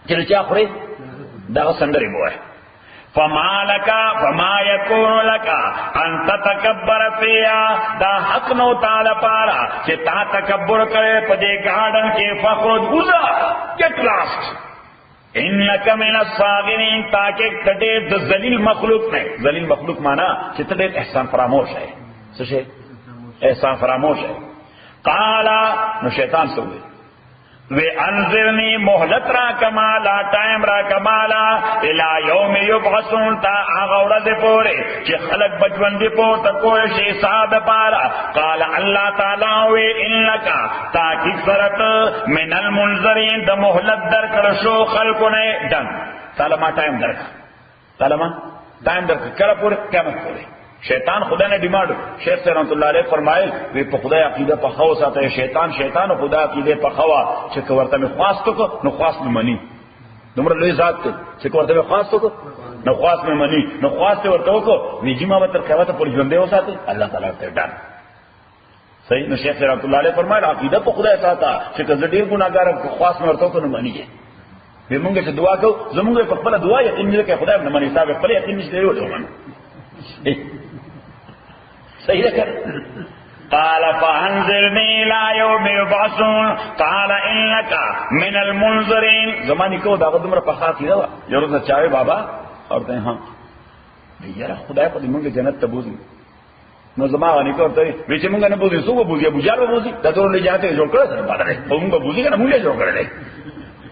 चिरचा खुरे दागा संदरे बोआए फमा लका फमा यकून लका अन ततकब्बर फिया दा हक नो ताला पारा कि ता तकब्बर करे पदे गार्डन के फखरुज गुजा गेट लास्ट इन्नका मिन अस्सागिरीन ताकि तटे जलील मखलूक में जलील मखलूक माना कि तटे एहसान फरामोश है सुशे एहसान फरामोश है काला न शैतान से हुए वे अंजिरनी मोहलत रा कमाला टाइम रा कमाला इला यौम युबअसून ता आगौरद पोरे कि खलक बचवन दे पो त कोई शे साद पारा काल अल्लाह ताला वे इन्नका ताकि सरत मिनल मुनजरीन द मोहलत दर कर शो खल्को ने डन तालमा टाइम दर तालमा टाइम दर कर पूरे क़यामत पूरे शैतान खुदा ने डिमांड शेख से रहमतुल्लाह अलैह फरमाए वे खुदा अकीदा पखाव साथ है शैतान शैतान खुदा अकीदे पखावा चकवर्ता में ख्वास तो को न ख्वास में मनी नम्र ले जात थे चकवर्ता में ख्वास तो को न ख्वास में मनी न ख्वास से वर्तो को निजिमा मतलब कहवा तो पूरी बंदे हो साथ अल्लाह ताला से डर सही न शेख से रहमतुल्लाह अलैह फरमाए अकीदा तो खुदा ऐसा था कि जडीर गुनाहगार ख्वास में वर्तो को न मनी है वे मुंगे से दुआ को जमुंगे पकड़ा दुआ यकीन नहीं के खुदा न मनी साहब पहले यकीन नहीं हो जो मन सही है कर قال فانظرني الى يوم يبعثون قال انك من المنظرين زمانی کو دا دمر پخاتی دا ضرورت چاہے بابا اور تے ہاں یار خدای په دې موږ جنت ته بوزي نو زمانی کو ته وچ موږ نه بوزي سو بوزي ابو جار بوزي دا ټول نه جاته جوړ کړل سره باندې موږ بوزي کنه موږ جوړ کړل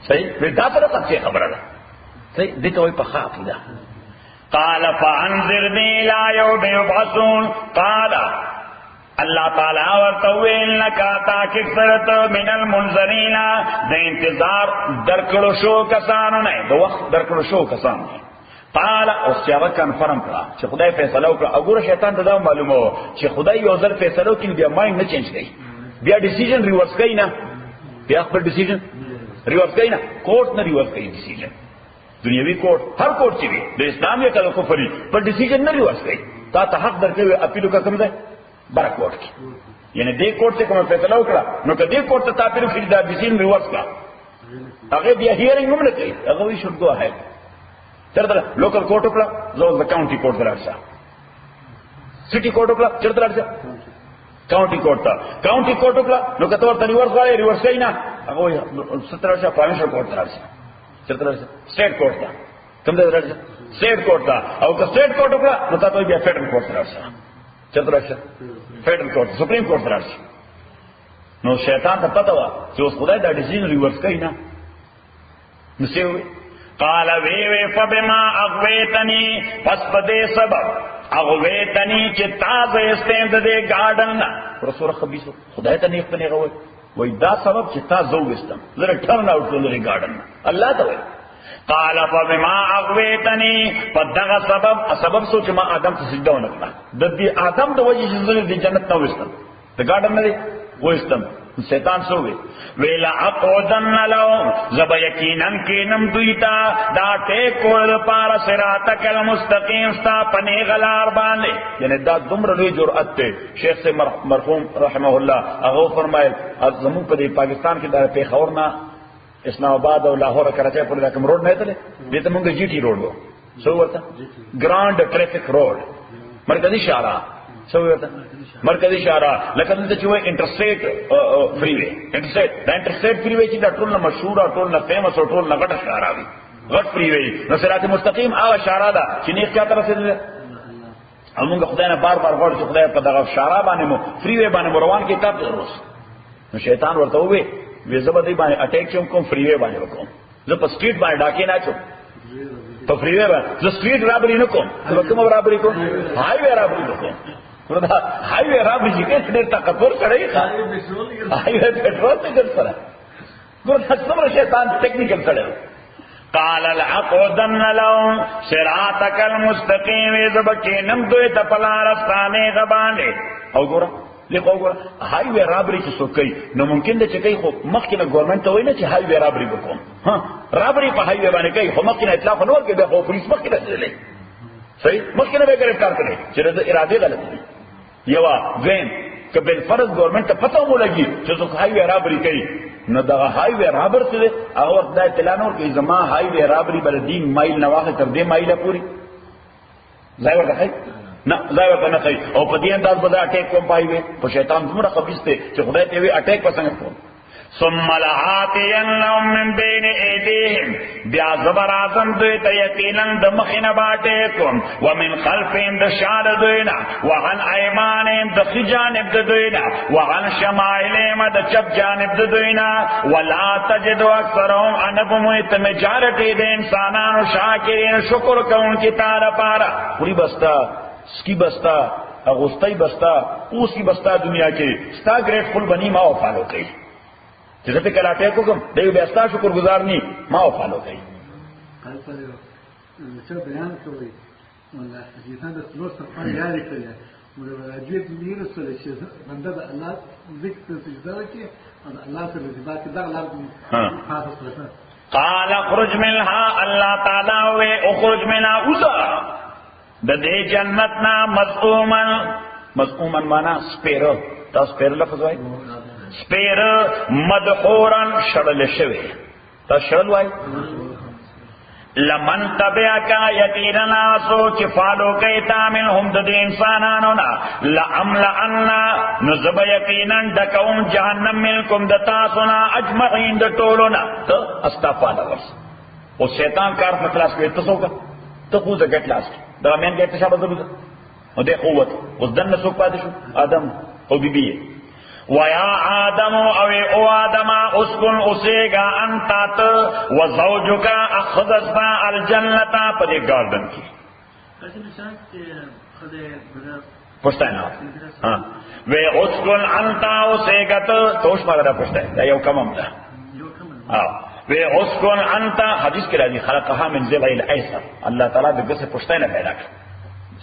صحیح ودا سره پڅه خبره ده صحیح دې ته وای پخاتی دا قال فانظرني الى يوم يبعثون قال اللہ تعالی ورتوی انکا تاکک سرت من المنظرین دا انتظار درکڑو شو کسانو نے دا وقت درکڑو شو کسانو نے قال اس چاوه کنفرم کرا چې خدای فیصله وکړه وګوره شیطان ته دا معلومه و چې خدای یو ځل فیصله وکړي بیا مایند نه چینج کوي بیا ډیسیژن ریورس کوي نه بیا خپل ډیسیژن ریورس کوي نه کوर्ट نه ریورس کوي ډیسیژن دنیوي کوर्ट هر کوर्ट چې وي د اسلام یا کله کفري پر ډیسیژن نه ریورس کوي تا ته حق درکوي اپیل کا کوم ده بڑا کوर्ट کی یعنی دې کوर्ट سے کوم فیصله وکړه نو کدی کوर्ट ته تاپیر فری دا ډیسیژن ریورس کا هغه بیا هیرینګ هم نه کوي هغه وی شوډ گو ہے چرته لوکل کوर्ट وکړه زو د کاونټي کوर्ट درځه سٹی کوर्ट وکړه چرته درځه کاونټي کوर्ट ته کاونټي کوर्ट وکړه نو کته ورته ریورس وایي ریورس کوي نه هغه 17 پروینشل کوर्ट درځه چرته درځه سٹیټ کوर्ट ته کوم درځه سٹیټ کوर्ट ته او که سٹیټ کوर्ट وکړه نو تاسو بیا فیډرل کوर्ट درځه چرته درځه فیڈرل کوर्ट سپریم کوर्ट درځي نو شیطان ته پته و چې اوس خدای دا ډیسیژن ریورس کوي نه نو څه وي قال وی فبما اغويتني پس بده سبب اغويتني چې تاسو استند دې گاردن رسول خبيث خدای ته نه پنه غوي وای دا سبب چې تاسو وستم زره ټرن اوټ کولې گاردن الله ته وای قال فبما اغويتني فدغ سبب سوچ ما آدم ته سجده ونکړه د دې آدم د وجه چې د جنت ته وستم د گاردن نه وستم شیطان سو ویلا اقودن لهم زب یقینا کینم دویتا دا ټیکول پار صراطک المستقیم ستا پنی غلار باندې یعنی دا دومره لوی جرأت ته شیخ سے مرحوم رحمه الله هغه فرمایل زمو په پاکستان کې د پیښور نه اسلام آباد او لاهور کراچۍ پورې دا کوم روډ نه تله دې ته مونږ جی ټي روډ وو سو ورته ګراند ټریفک روډ مرکزی شارع سو ورته مرکزی شارع لکه دلته چې وای انټرسټیټ فری وے انټرسټیټ دا انټرسټیټ فری وے چې دا ټول نه مشهور او ټول نه فیمس او ټول نه غټ شارع وي غټ فری وے نو صراط مستقیم هغه شارع ده چې نه کیا طرف سے موږ خدای نه بار بار غواړو چې خدای په دغه شارع باندې مو فری وے باندې روان کې تاسو روس نو شیطان ورته وې وی زبدی باندې اٹیک چوم کوم فری وے باندې وکوم زه په سټریټ باندې ډاکې نه چوم په فری وے باندې زه سټریټ رابری نه کوم زه کوم رابری کوم هاي وے رابری کوم وردا هاي وے رابری چې ډېر طاقتور کړی هاي وے پټرول ته ګر سره وردا څومره شیطان ټیکنیکل کړی قال العقودن لهم صراطك المستقيم زبکینم دوی ته پلارستانه غبانه او ګور لیکو ګور هاي وے رابری چې سوکې نو ممکن ده چې کوي خو مخکې نه ګورنمنت وای نه چې هاي وے رابری وکوم ها رابری په هاي وے باندې کوي خو مخکې نه اطلاق نور کې به خو پولیس مخکې نه صحیح مخکې نه به گرفتار کړي چې د ارادې غلط دي یو دویم که بل فرض گورنمنٹ ته پته مو لګي چې څوک هاي وی رابري کوي نو دغه هاي وی رابر څه هغه وخت دا اطلاع نور کوي زما هاي وی رابري بل 3 مایل نه واخه تر 2 مایله پوری ځای ورته نه ځای ورته نه کوي او په دې انداز به اٹیک کوم پایوي په شیطان څومره خبيث ته چې خدای ته وی اٹیک پسنګ کوم ثم لآتینهم من بین ایدیهم بیا زبر اعظم دوی ته یقینا د مخینه باټه کوم ومن خلفهم د شاده دوینا وعن ایمانهم د خي جانب د دوینا وعن شمائلهم د چپ جانب د دوینا ولا تجد اکثرهم انبمت مجارتی د انسانانو شاکرین شکر کوونکی تعالی پارا پوری بستا سکی بستا اغوستی بستا اوس کی بستا دنیا کې ستا گریٹ فل بنی ما او فالو کوي چې ته کله اٹیک وکم دوی بیا ستا شکر گزار ني ما او فالو کوي
چې بیان کوي والله حقیقتا د څلور صفه یاد کړی موږ راځي دې رسول چې بنده د الله ذکر سجده کوي او الله سره د ذات د الله
قال اخرج منها الله تعالی و اخرج منها اوسا د دې جنتنا مذءوما معنا سپیرو تاسو سپیر لفظ وایي سپیر مدحورن شړل شوی تا شړل وای لمن تبعکا یقینا سوچ فالو کوي تامل هم د انسانانو نا لعملن نذب یقینا دکوم جهنم ملکم دتا سنا اجمعین د ټولنا ته استغفار ورس او شیطان کار په خلاص کوي تاسو کا ته خو ځګټ لاس دا مین کې ته شابه زبر او د قوت اوس دنه سو پاتې شو ادم او بیبي ویا آدم او آدم اسکن اسیگا انتات و زوجکا اخذستا الجنتا پدی گاردن کی پشتاینا وی اسکن انتا اسیگت توش مالا پشتای دا یو کمم دا وی اسکن انتا حدیث کی راضی خلقها من زبع الایسر اللہ تعالیٰ دگس پشتاینا پیدا کر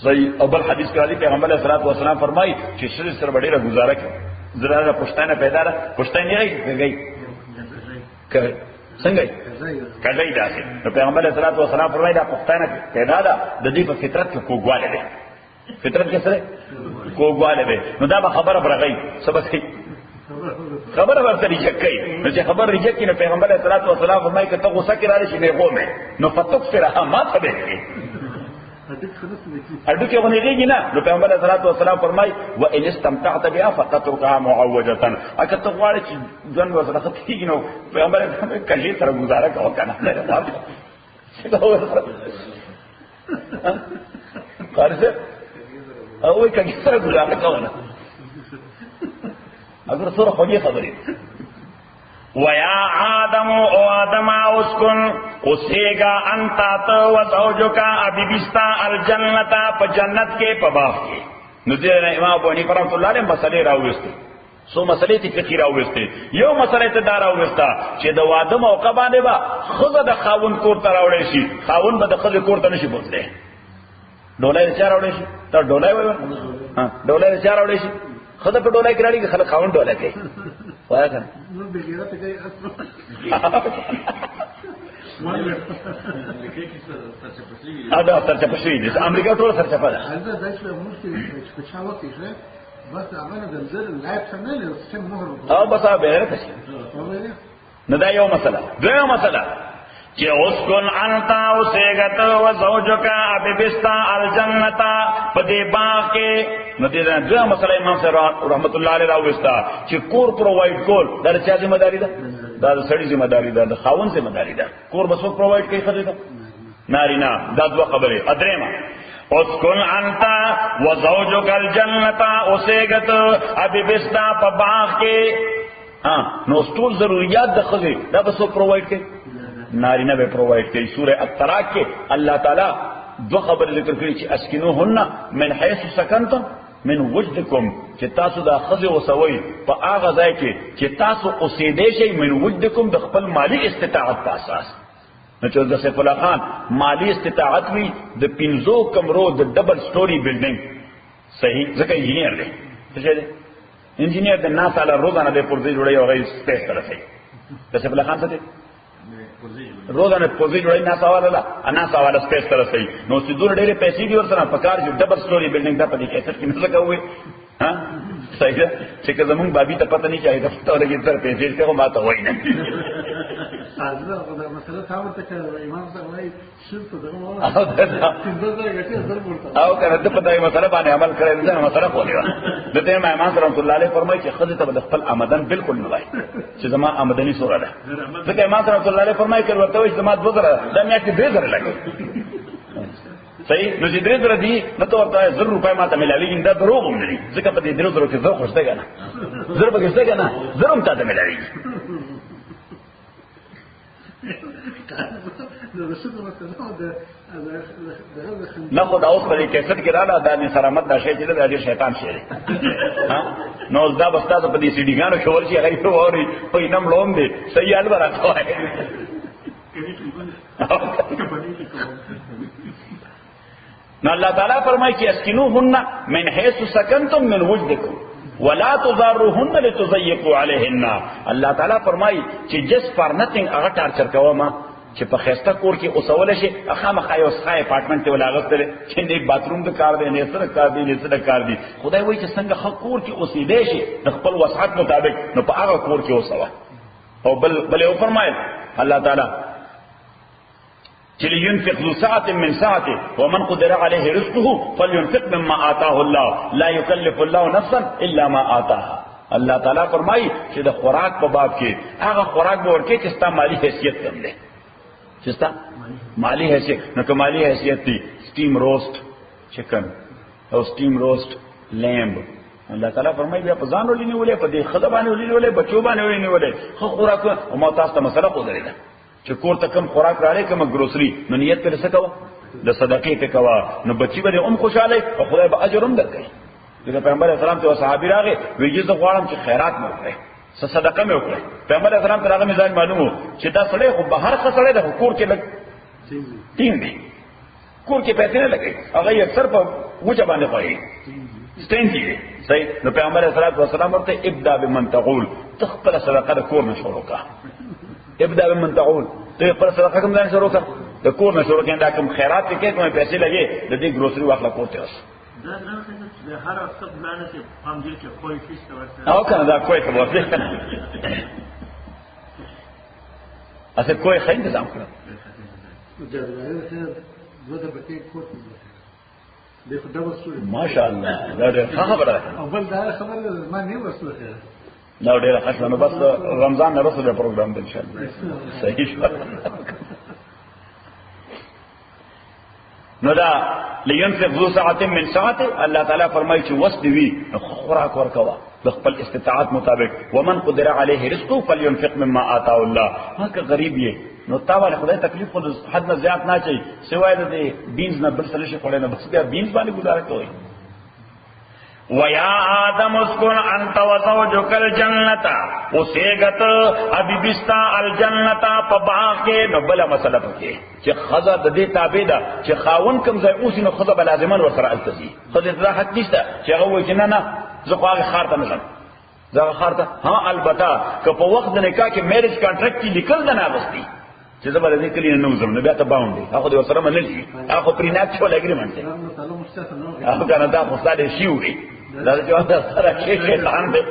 صحیح اول حدیث کی راضی پیغمبر علیہ السلام فرمائی چی شریف سر بڑی را گزارا کر زرا پښتانه پیدا را پښتانه یې گئی څنګه کړي داسې نو پیغمبر صلی الله علیه وسلم فرمایي دا پښتانه پیدا ده د دې په فطرت کې کوګواله ده فطرت کې سره کوګواله ده نو دا به خبره برغی سبق خبره ورته ریجکې نو چې خبر ریجکې نو پیغمبر صلی الله علیه وسلم فرمایي که ته غوسه کې راځي نه غومه نو فتوک سره ما ته به اډو کې ونیږي نه نو پیغمبر صلی الله علیه وسلم فرمای و ان استمتعت بها فتتركها معوجه اګه ته غواړې چې ځن وسره خطيږي نو پیغمبر کله سره گزاره کوو کنه قارسه او کله سره گزاره کوو نه اگر سره خو دې خبرې ویا آدم او آدم اسکن اسیگا انتا تو و زوجکا ابیبستا الجنتا پا جنت کے پا باغ کے نزیر امام ابو حنیفہ رحمۃ اللہ علیہ مسئلے راوستے سو مسئلے تی فقہی راوستے یو مسئلے تی دا راوستا چې د واده موقع باندې با خزه د خاون کور ته راوړې شي خاون به د خزه کور ته نشي بوتله ډولای چا راوړې شي ته ډولای وای ها ډولای چا راوړې شي خزه په ډولای کې راړي خلک خاون ډولای کوي وای کنه
نو به غیرت کوي اصل
دا سرچپشوی دي امریکا ټول چپه ده
هغه د څه مشکل چې چا وکړي بس هغه د زر لایف څنګه له سم مهر
او بس به راته نه دا یو مسله دویمه مسله چې اسکن انتا وسیغت و زوجکا ابیبستا الجنتا پدې باغ کې نو دې دا مسله امام صاحب رحمت الله علیه راوستا چې کور پرووایډ کول دا چا ذمہ داری ده دا سړی ذمہ داری ده د خاون ذمہ داری ده کور بس پرووایډ کوي خدای ته نارینا دا دوه خبره ادریما اسکن انتا و زوجک الجنتا وسیغت ابیبستا په باغ کې نو ټول ضرورت د خدای دا بس پرووایډ کوي نارینه به پرووایډ کوي سوره الطلاق کې الله تعالی دو خبر ذکر کړی چې اسکنوهن من حيث سکنتم من وجدکم چې تاسو د خزه وسوي په هغه ځای کې چې تاسو اوسېدې شي من وجدکم د خپل مالی استطاعت په اساس نو چې د سیف الله خان مالی استطاعت وی د 15 کمرو د ډبل سټوري بلډینګ صحیح ځکه انجینیر دی څه دی انجینیر د ناس علی روزانه د پرځي جوړي او غي سپیس طرفه د سیف الله خان څه دی روزانه پوزي جوړي نه سواله انا سواله سپیس تر صحیح نو چې دور ډېرې پیسې دي ورسره پکار جو ډبل سټوري بلډینګ دا پدې کې څه کې نه لګوي ها صحیح ده چې که زمونږ بابي ته پته نه چي دا ته لګي تر پیسې ته ما ته وای نه
حاضر دا مسله ثابت کړه امام صاحب وايي شرط دغه
او کنه د پدای مسله باندې عمل کړی نه مسله کولی و دته امام رحمت الله علیه فرمایي چې خځه ته خپل آمدن بالکل نه وای چې زما آمدنی سوره ده ځکه امام رحمت الله علیه فرمایي کړه ورته چې زما 2000 د میاشتې 2000 لګي صحیح نو چې 3000 دي نو ته ورته 1000 روپۍ ماته ملاويږي دا دروغ هم نه دي ځکه په دې 3000 کې زه خوشته کنه زه به کېسته کنه زه هم ته ملاويږي نه خو دا اوس په کیسټ کې رااله دا نه سلامت دا شی چې دا ډېر شیطان شي نو دا بس تاسو په دې سي ډي ګانو شور شي هغه ووري په نام لوم دي صحیح حال ورته نو الله تعالی فرمایي چې اسكنوهن من حيث سكنتم من وجدكم ولا تضاروهن لتضيقوا عليهن الله تعالی فرمایي چې جس فار نثینګ هغه ټارچر کوما چې په خسته کور کې اوسول شي هغه مخایو ښه اپارټمنټ ته ولاغستره چې نه باتروم د کار دی نه سره کار دی نه سره کار دی خدای وایي چې څنګه حق کور کې اوسېدې شي د خپل وسعت مطابق نو په هغه کور کې اوسوا او بل یو فرمایل الله تعالی چې لينفق ذو ساعة من ساعته ومن قدر عليه رزقه فلينفق مما آتاه الله لا يكلف الله نفسا الا ما آتاها الله تعالی فرمایي چې د خوراک په باب کې هغه خوراک به ورکې چې ستا مالی حیثیت کم دی چې ستا مالی حیثیت نو که مالی حیثیت دی سټیم روست چکن او سټیم روست لیمب الله تعالی فرمایي بیا په ځان ولینی ولې په دې خدای باندې ولینی ولې بچو باندې ولینی ولې خو خوراک او ما تاسو ته مسله خو درېده چې کور ته کم خوراک راړې کوم ګروسري نو نیت پر څه کوه د صدقې ته کوه نو بچي به هم خوشاله او خدای به اجر هم درکړي دغه پیغمبر اسلام ته صحابي راغی ویجه زه غواړم چې خیرات مې وکړي صدقه مې وکړي پیغمبر اسلام ته هغه مزاج معلومو چې دا سړی خو بهر خسړی د کور کې لګ ټیم دی کور کې پیسې نه لګي هغه اکثر په وجه باندې کوي ستنجي صحیح نو پیغمبر اسلام ورته ابدا بمن تقول تخبل صدقه د کور نه شروع کا ابدا بمن تعول ته پر صدقه کوم ځان شروع کړ د کور نه شروع کړه دا کوم خیرات کې کوم پیسې لګي د دې ګروسري واخلا کوته اوس
دا نه چې هر وخت بلانه چې هم دې کې کوئی فیس ورته
او کنه دا کوئی څه ورته کنه اسه کوئی خیر نظام کړ ماشاءالله دا خبره
اول دا خبره ما نه وسوله
نو ډیره ښه نو بس رمضان نه رسول پروګرام دی ان شاء الله صحیح شو نو دا لینفق ذو ساعة من ساعته الله تعالی فرمایي چې وس دی وی خوراک ورکوا د خپل استطاعت مطابق ومن قدر عليه رزقه فلينفق مما آتاه الله هغه غریب یې نو تاواله خدای تکلیف خو حد نه زیات نه چي سوای د بینز نه بل څه شي خوري نه بس بیا بینز باندې گزاره کوي
وَيَا آدَمُ اسْكُنْ أَنْتَ وَزَوْجُكَ الْجَنَّةَ وَسِيغَتَ حَبِيبِسْتَا الْجَنَّةَ فَبَاقِ نَبَلَ مسله پکې چې خزه د دې تابع ده چې خاون کوم ځای اوسې نو خزه بلازمان ورسره التزي خزه ته حق نشته چې هغه وایي چې نه زه خو هغه خار ته نه ځم زه خار ته ها البته که په وخت د نکاح کې میریج کانټریکټ کې لیکل نه ناغستی چې زه به دې کلی نه وزم نو بیا ته باوند دي هغه د سره منل شي هغه پریناکچوال اګریمنت دی هغه کنه دا خو ستاسو شیوري دا چې واسه سره کې شیطان دی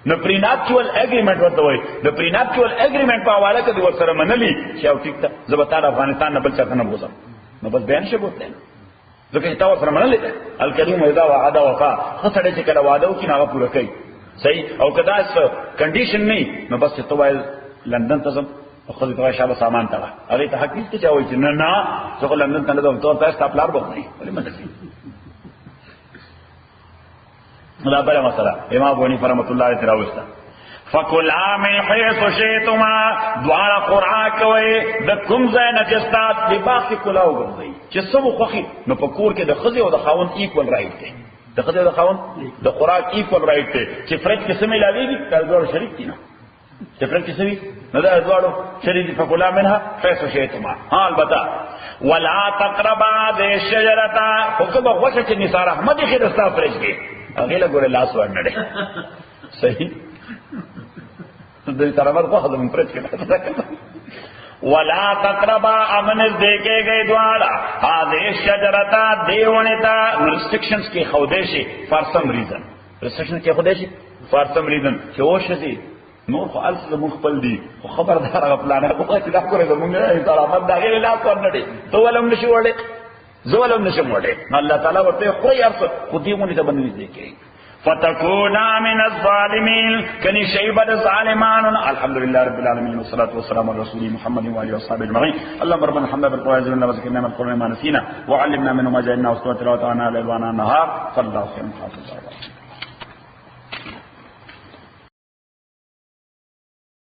نو پریناکچوال اګریمنت ورته وایي د پریناکچوال اګریمنت په حواله کې د سره منلي چې او ټیک ته زه به تعالی افغانستان نه بل څه نه بوزم نو بس بیان شي بوتل ځکه چې تاسو سره منلي الکریم اذا وعده وفا خسړې چې کله وعده وکړي هغه پوره کوي صحیح او کدا څه کنډیشن نه نو بس ته وایي لندن ته ځم خو دې شابه سامان ته هغه ته حق نشته چې وایي چې نه زه لندن ته نه ځم ته تاسو خپل لار بوخني ولې مدرسې دا بل مسله امام بونی رحمۃ اللہ علیہ راوستا فکلا من حيث شئتما دوار خوراک وي د کوم ځای نه چې ستاسو د باقي کلاو ګرځي چې سمو خوخي نو په کور کې د خزي او د خاوند ایکوال رائټ دی د خزي او د خاوند د خوراک ایکوال رائټ دی چې فرج کې سمې لاويږي دا ډول شریک دي نه چې فرج کې سمې نه دا ډول شریک فکلا منها حيث شئتما ها البته ولا تقربا ذي الشجره حکم غوښه چې نثار احمد خیر استا فرج کې هغه له ګوره لاس ورنړي صحیح
د طرفات خو خدمت پرچ کړه ولا تقربا امنز دیکھے گئے دوارا هذه الشجرة دیونتا restrictions کی خودشی for some reason restrictions کی خودشی for some reason چې وشدي نور خو الس زمون خپل دي خو خبردار غفلانه کوه چې دا کوي زمون نه طرفات دا غیر لا ورنډي تو ولوم نشي وړي زولم نشم وړي الله تعالی ورته خو یې ارس خو دې مونږ ته باندې دیکھي فتكون من الظالمين كني شيبة الظالمان. الحمد لله رب العالمين والصلاة والسلام على رسول محمد وآله وصحبه أجمعين. اللهم ربنا الحمد بالقرآن زلنا وذكرنا من القرآن ما نسينا وعلمنا منه ما جهلنا واستوى تلاوته آناء الليل وآناء النهار. صلى الله عليه وسلم.